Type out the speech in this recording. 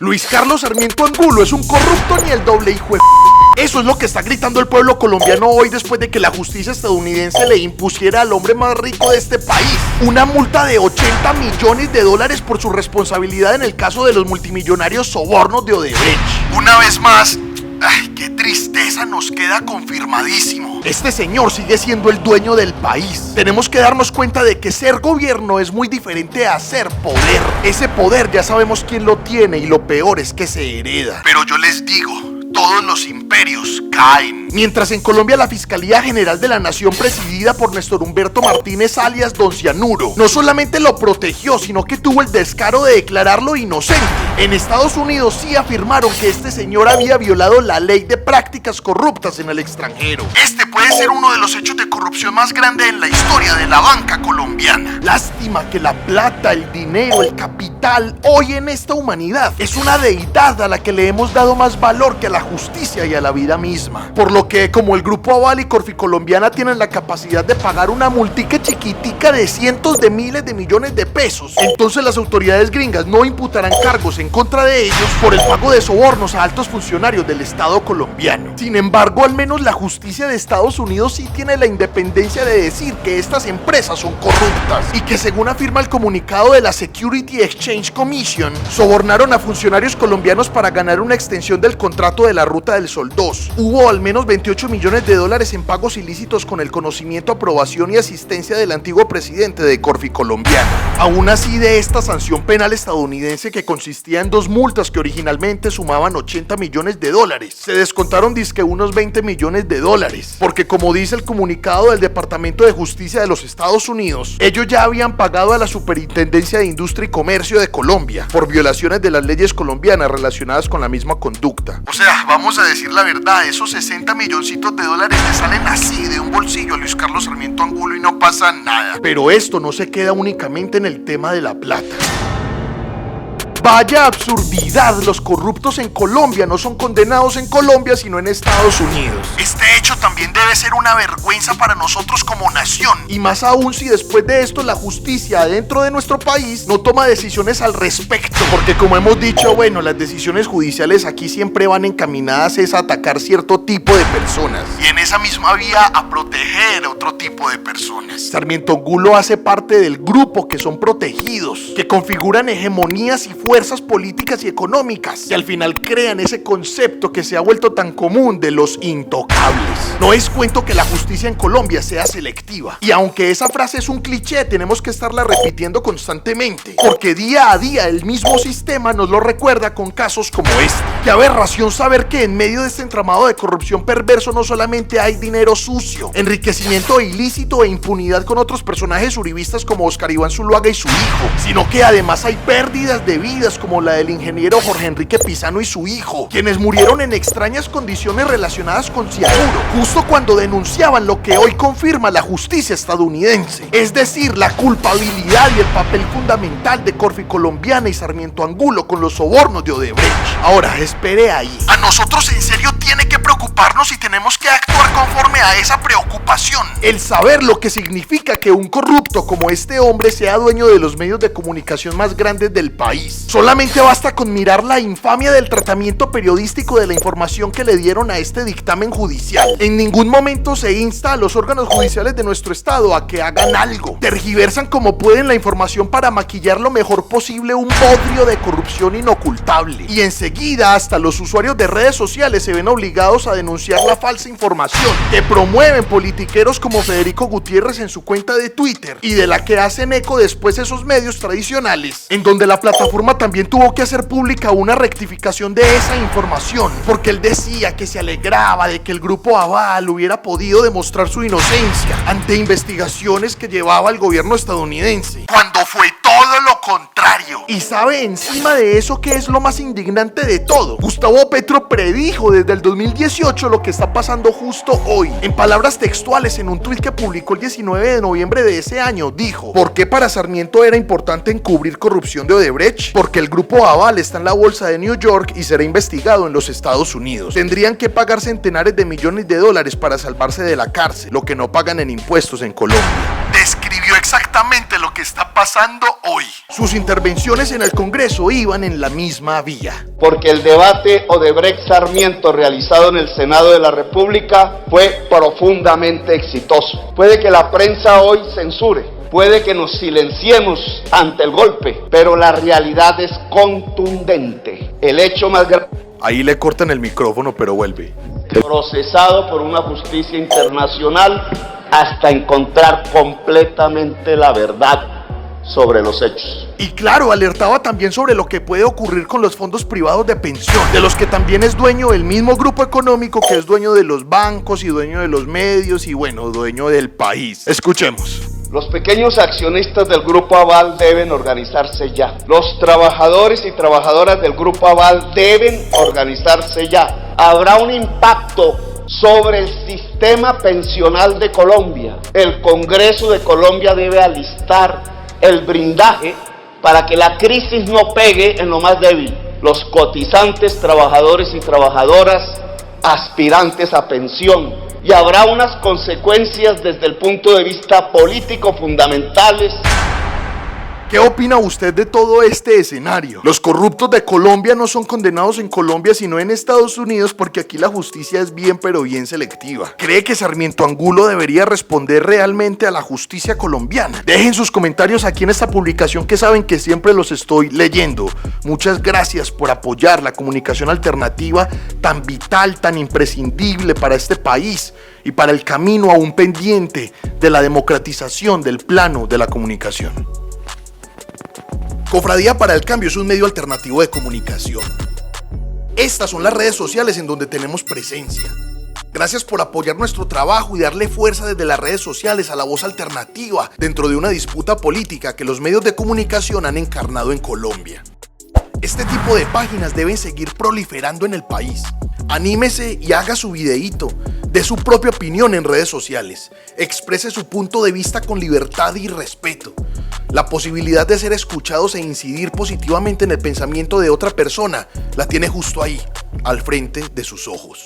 Luis Carlos Sarmiento Angulo es un corrupto ni el doble hijo de... Eso es lo que está gritando el pueblo colombiano hoy después de que la justicia estadounidense le impusiera al hombre más rico de este país una multa de $80 millones por su responsabilidad en el caso de los multimillonarios sobornos de Odebrecht. Una vez más, ¡ay, qué tristeza! Nos queda confirmadísimo. Este señor sigue siendo el dueño del país. Tenemos que darnos cuenta de que ser gobierno es muy diferente a ser poder. Ese poder ya sabemos quién lo tiene y lo peor es que se hereda. Pero yo les digo, todos los imperios caen. Mientras en Colombia la Fiscalía General de la Nación, presidida por Néstor Humberto Martínez alias Don Cianuro, no solamente lo protegió, sino que tuvo el descaro de declararlo inocente. En Estados Unidos sí afirmaron que este señor había violado la ley de prácticas corruptas en el extranjero. Este puede ser uno de los hechos de corrupción más grandes en la historia de la banca colombiana. Lástima que la plata, el dinero, el capital, hoy en esta humanidad es una deidad a la que le hemos dado más valor que a la justicia y a la vida misma. Por lo que, como el Grupo Aval y Corficolombiana tienen la capacidad de pagar una multica chiquitica de cientos de miles de millones de pesos, entonces las autoridades gringas no imputarán cargos en contra de ellos por el pago de sobornos a altos funcionarios del Estado colombiano. Sin embargo, al menos la justicia de Estados Unidos sí tiene la independencia de decir que estas empresas son corruptas y que, según afirma el comunicado de la Security Exchange Commission, sobornaron a funcionarios colombianos para ganar una extensión del contrato de la Ruta del Sol 2. Hubo al menos $28 millones en pagos ilícitos con el conocimiento, aprobación y asistencia del antiguo presidente de Corficolombiana. Aún así, de esta sanción penal estadounidense, que consistía en 2 multas que originalmente sumaban $80 millones, se descontaron dizque unos $20 millones, porque, como dice el comunicado del Departamento de Justicia de los Estados Unidos, ellos ya habían pagado a la Superintendencia de Industria y Comercio de Colombia por violaciones de las leyes colombianas relacionadas con la misma conducta. O sea, vamos a decir la verdad, esos $60 milloncitos le salen así de un bolsillo a Luis Carlos Sarmiento Angulo y no pasa nada. Pero esto no se queda únicamente en el tema de la plata. Vaya absurdidad, los corruptos en Colombia no son condenados en Colombia sino en Estados Unidos. Este hecho también debe ser una vergüenza para nosotros como nación, y más aún si después de esto la justicia dentro de nuestro país no toma decisiones al respecto, porque, como hemos dicho, bueno, las decisiones judiciales aquí siempre van encaminadas a atacar cierto tipo de personas y en esa misma vía a proteger a otro tipo de personas. Sarmiento Angulo hace parte del grupo que son protegidos, que configuran hegemonías y fuerzas políticas y económicas, que al final crean ese concepto que se ha vuelto tan común de los intocables. No es cuento que la justicia en Colombia sea selectiva, y aunque esa frase es un cliché, tenemos que estarla repitiendo constantemente, porque día a día el mismo sistema nos lo recuerda con casos como este. Qué aberración saber que en medio de este entramado de corrupción perverso no solamente hay dinero sucio, enriquecimiento ilícito e impunidad con otros personajes uribistas como Oscar Iván Zuluaga y su hijo, sino que además hay pérdidas de vida como la del ingeniero Jorge Enrique Pizano y su hijo, quienes murieron en extrañas condiciones relacionadas con cianuro, justo cuando denunciaban lo que hoy confirma la justicia estadounidense, es decir, la culpabilidad y el papel fundamental de Corficolombiana y Sarmiento Angulo con los sobornos de Odebrecht. Ahora, espere ahí. A nosotros en serio tiene que preocuparnos y tenemos que actuar conforme a esa preocupación. El saber lo que significa que un corrupto como este hombre sea dueño de los medios de comunicación más grandes del país. Solamente basta con mirar la infamia del tratamiento periodístico de la información que le dieron a este dictamen judicial. En ningún momento se insta a los órganos judiciales de nuestro estado a que hagan algo. Tergiversan como pueden la información para maquillar lo mejor posible un bodrio de corrupción inocultable. Y enseguida hasta los usuarios de redes sociales se ven obligados a denunciar la falsa información que promueven politiqueros como Federico Gutiérrez en su cuenta de Twitter, y de la que hacen eco después esos medios tradicionales, en donde la plataforma también tuvo que hacer pública una rectificación de esa información, porque él decía que se alegraba de que el Grupo Aval hubiera podido demostrar su inocencia ante investigaciones que llevaba el gobierno estadounidense, cuando fue todo lo contrario. Y sabe encima de eso que es lo más indignante de todo. Gustavo Petro predijo desde el 2018 lo que está pasando justo hoy. En palabras textuales, en un tuit que publicó el 19 de noviembre de ese año, dijo: ¿por qué para Sarmiento era importante encubrir corrupción de Odebrecht? Porque el Grupo Aval está en la bolsa de New York y será investigado en los Estados Unidos. Tendrían que pagar centenares de millones de dólares para salvarse de la cárcel, lo que no pagan en impuestos en Colombia. Describió exactamente lo que está pasando hoy. Sus intervenciones en el Congreso iban en la misma vía. Porque el debate Odebrecht-Sarmiento realizado en el Senado de la República fue profundamente exitoso. Puede que la prensa hoy censure, puede que nos silenciemos ante el golpe, pero la realidad es contundente. El hecho más grave... Ahí le cortan el micrófono, pero vuelve. Procesado por una justicia internacional hasta encontrar completamente la verdad sobre los hechos. Y claro, alertaba también sobre lo que puede ocurrir con los fondos privados de pensión, de los que también es dueño el mismo grupo económico que es dueño de los bancos y dueño de los medios y bueno, dueño del país. Escuchemos. Los pequeños accionistas del Grupo Aval deben organizarse ya. Los trabajadores y trabajadoras del Grupo Aval deben organizarse ya. Habrá un impacto sobre el sistema pensional de Colombia. El Congreso de Colombia debe alistar el blindaje para que la crisis no pegue en lo más débil. Los cotizantes, trabajadores y trabajadoras, aspirantes a pensión. Y habrá unas consecuencias desde el punto de vista político fundamentales. ¿Qué opina usted de todo este escenario? Los corruptos de Colombia no son condenados en Colombia sino en Estados Unidos porque aquí la justicia es bien pero bien selectiva. ¿Cree que Sarmiento Angulo debería responder realmente a la justicia colombiana? Dejen sus comentarios aquí en esta publicación que saben que siempre los estoy leyendo. Muchas gracias por apoyar la comunicación alternativa tan vital, tan imprescindible para este país y para el camino aún pendiente de la democratización del plano de la comunicación. Cofradía para el Cambio es un medio alternativo de comunicación. Estas son las redes sociales en donde tenemos presencia. Gracias por apoyar nuestro trabajo y darle fuerza desde las redes sociales a la voz alternativa dentro de una disputa política que los medios de comunicación han encarnado en Colombia. Este tipo de páginas deben seguir proliferando en el país. Anímese y haga su videíto, dé su propia opinión en redes sociales, exprese su punto de vista con libertad y respeto. La posibilidad de ser escuchados e incidir positivamente en el pensamiento de otra persona la tiene justo ahí, al frente de sus ojos.